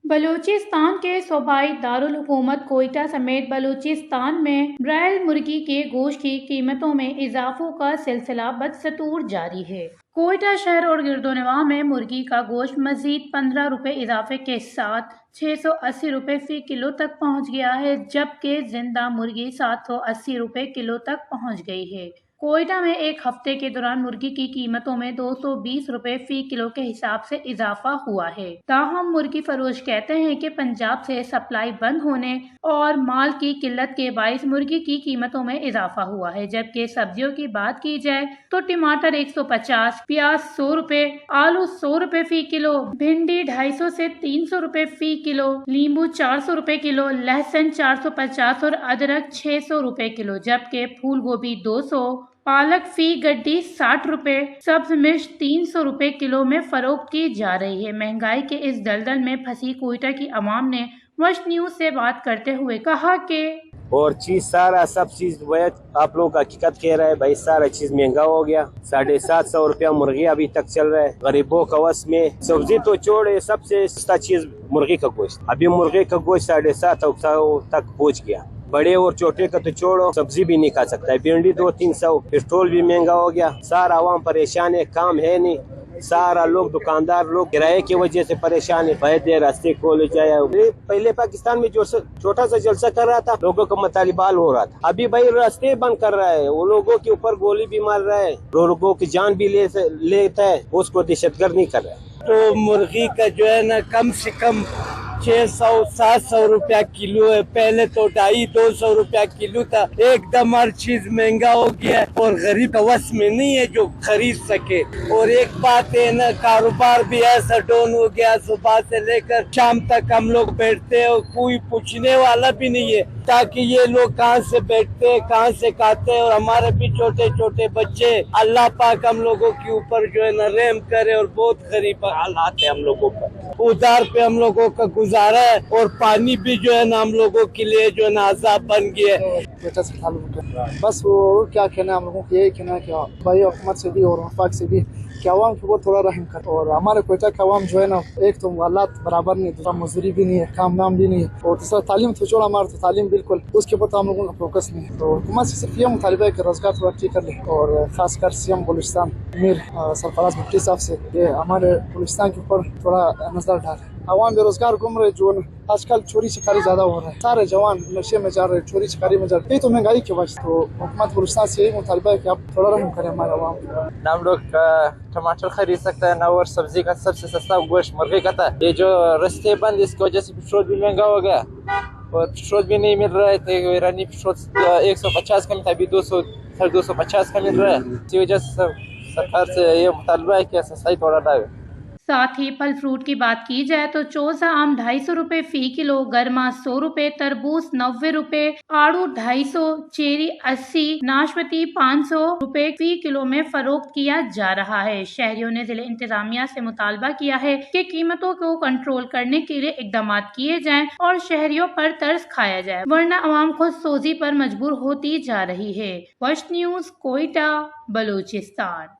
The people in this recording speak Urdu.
بلوچستان کے صوبائی دارالحکومت کوئٹہ سمیت بلوچستان میں برائل مرغی کے گوشت کی قیمتوں میں اضافوں کا سلسلہ بدستور جاری ہے۔ کوئٹہ شہر اور گرد و نواح میں مرغی کا گوشت مزید 15 روپے اضافے کے ساتھ 680 روپے فی کلو تک پہنچ گیا ہے، جبکہ زندہ مرغی 780 روپے کلو تک پہنچ گئی ہے۔ کوئٹہ میں ایک ہفتے کے دوران مرغی کی قیمتوں میں 220 روپے فی کلو کے حساب سے اضافہ ہوا ہے۔ تاہم مرغی فروش کہتے ہیں کہ پنجاب سے سپلائی بند ہونے اور مال کی قلت کے باعث مرغی کی قیمتوں میں اضافہ ہوا ہے، جبکہ سبزیوں کی بات کی جائے تو ٹماٹر 150، پیاز 100 روپے، آلو 100 روپے فی کلو، بھنڈی 250 سے 300 روپے فی کلو، لیمبو 400 روپے کلو، لہسن 450 اور ادرک 600 روپے کلو، جبکہ پھول گوبھی 200، پالک فی گڈی 60 روپے، سبز مرچ 300 روپے کلو میں فروخت کی جا رہی ہے۔ مہنگائی کے اس دلدل میں پھنسی کوئٹہ کی عوام نے وش نیوز سے بات کرتے ہوئے کہا کہ اور چیز سارا سب چیز آپ لوگ حقیقت کہہ رہے ہیں بھائی، سارا چیز مہنگا ہو گیا۔ 750 روپیہ مرغی ابھی تک چل رہا ہے غریبوں کا وس میں۔ سبزی تو چھوڑے، سب سے سستا چیز مرغی کا گوشت، ابھی مرغی کا گوشت 750 تک پہنچ گیا۔ بڑے اور چھوٹے کا تو چھوڑو، سبزی بھی نہیں کھا سکتا ہے، بھنڈی 200-300، پٹرول بھی مہنگا ہو گیا، سارا عوام پریشان ہے، کام ہے نہیں، سارا لوگ دکاندار لوگ کرائے کی وجہ سے پریشان ہے۔ بھائی راستے کھولے جایا، پہلے پاکستان میں جو چھوٹا سا جلسہ کر رہا تھا لوگوں کا مطالبہ حل ہو رہا تھا، ابھی بھائی راستے بند کر رہا ہے، وہ لوگوں کے اوپر گولی بھی مار رہا ہے، لوگوں کی جان بھی لیتا ہے، اس کو دہشت گرد نہیں کر رہا ہے۔ تو مرغی کا جو ہے نا کم سے کم 600-700 روپیہ کلو ہے، پہلے تو 250-200 روپیہ کلو تھا، ایک دم ہر چیز مہنگا ہو گیا ہے اور غریب کا وس میں نہیں ہے جو خرید سکے۔ اور ایک بات ہے نا، کاروبار بھی ایسا ڈاؤن ہو گیا، صبح سے لے کر شام تک ہم لوگ بیٹھتے ہیں اور کوئی پوچھنے والا بھی نہیں ہے تاکہ یہ لوگ کہاں سے بیٹھتے ہیں، کہاں سے کھاتے ہیں، اور ہمارے بھی چھوٹے چھوٹے بچے، اللہ پاک ہم لوگوں کے اوپر جو ہے نا رحم کرے، اور بہت غریب حالات ہے ہم لوگوں پر، ادھار پہ ہم لوگوں کا گزارا ہے، اور پانی بھی جو ہے نا ہم لوگوں کے لیے جو ہے نا عذاب بن گیا ہے۔ بس وہ کیا کہنا، ہم لوگوں کو یہی کہنا ہے کہ بھائی حکومت سے بھی اور وفاق سے بھی کہ عوام کے اوپر تھوڑا رحم کر، اور ہمارے کوئٹہ کا عوام جو ہے نا، ایک تو حالات برابر نہیں، دوسرا مزدوری بھی نہیں ہے، کام نام بھی نہیں ہے، اور تیسرا تعلیم تو چھوڑا، ہمارا تو تعلیم بالکل اس کے اوپر تو ہم لوگوں کا فوکس نہیں ہے۔ تو حکومت سے صرف یہ مطالبہ ہے کہ روزگار تھوڑا ٹھیک کر لے، اور خاص کر سی ایم بلوچستان امیر سرفراز بھٹی صاحب سے یہ ہمارے بلوچستان کے اوپر تھوڑا نظر ڈالے۔ عوام بے روزگار گھوم رہے، جو آج کل چوری چکاری زیادہ ہو رہا ہے، سارے جوان نشے میں جا رہے، چوری چکاری میں جا رہے، یہ تو مہنگائی کی وجہ۔ تو حکومت بلوچستان سے یہی مطالبہ ہے کہ آپ تھوڑا رحم کریں ہمارے عوام کو۔ نہ ہم لوگ ٹماٹر خرید سکتا ہے، نہ اور سبزی کا سب سے سستا گوشت مرغی کا تھا۔ یہ جو رستے بند، اس کی وجہ سے پٹرول بھی مہنگا ہو گیا اور پٹرول بھی نہیں مل رہا ہے، ایرانی پٹرول 150 کا تھا، ابھی 250 کا مل رہا ہے۔ اسی وجہ سے سرکار سے یہ مطالبہ ہے کہ سسائی تھوڑا ڈالے۔ ساتھ ہی پھل فروٹ کی بات کی جائے تو چوسا آم 250 روپے فی کلو، گرما 100 روپے، تربوز 90 روپے، آڑو 250، چیری 80، ناشپاتی 500 روپے فی کلو میں فروخت کیا جا رہا ہے۔ شہریوں نے ضلع انتظامیہ سے مطالبہ کیا ہے کہ قیمتوں کو کنٹرول کرنے کے لیے اقدامات کیے جائیں اور شہریوں پر ترس کھایا جائے، ورنہ عوام خود سوزی پر مجبور ہوتی جا رہی ہے۔ وش نیوز، کوئٹہ، بلوچستان۔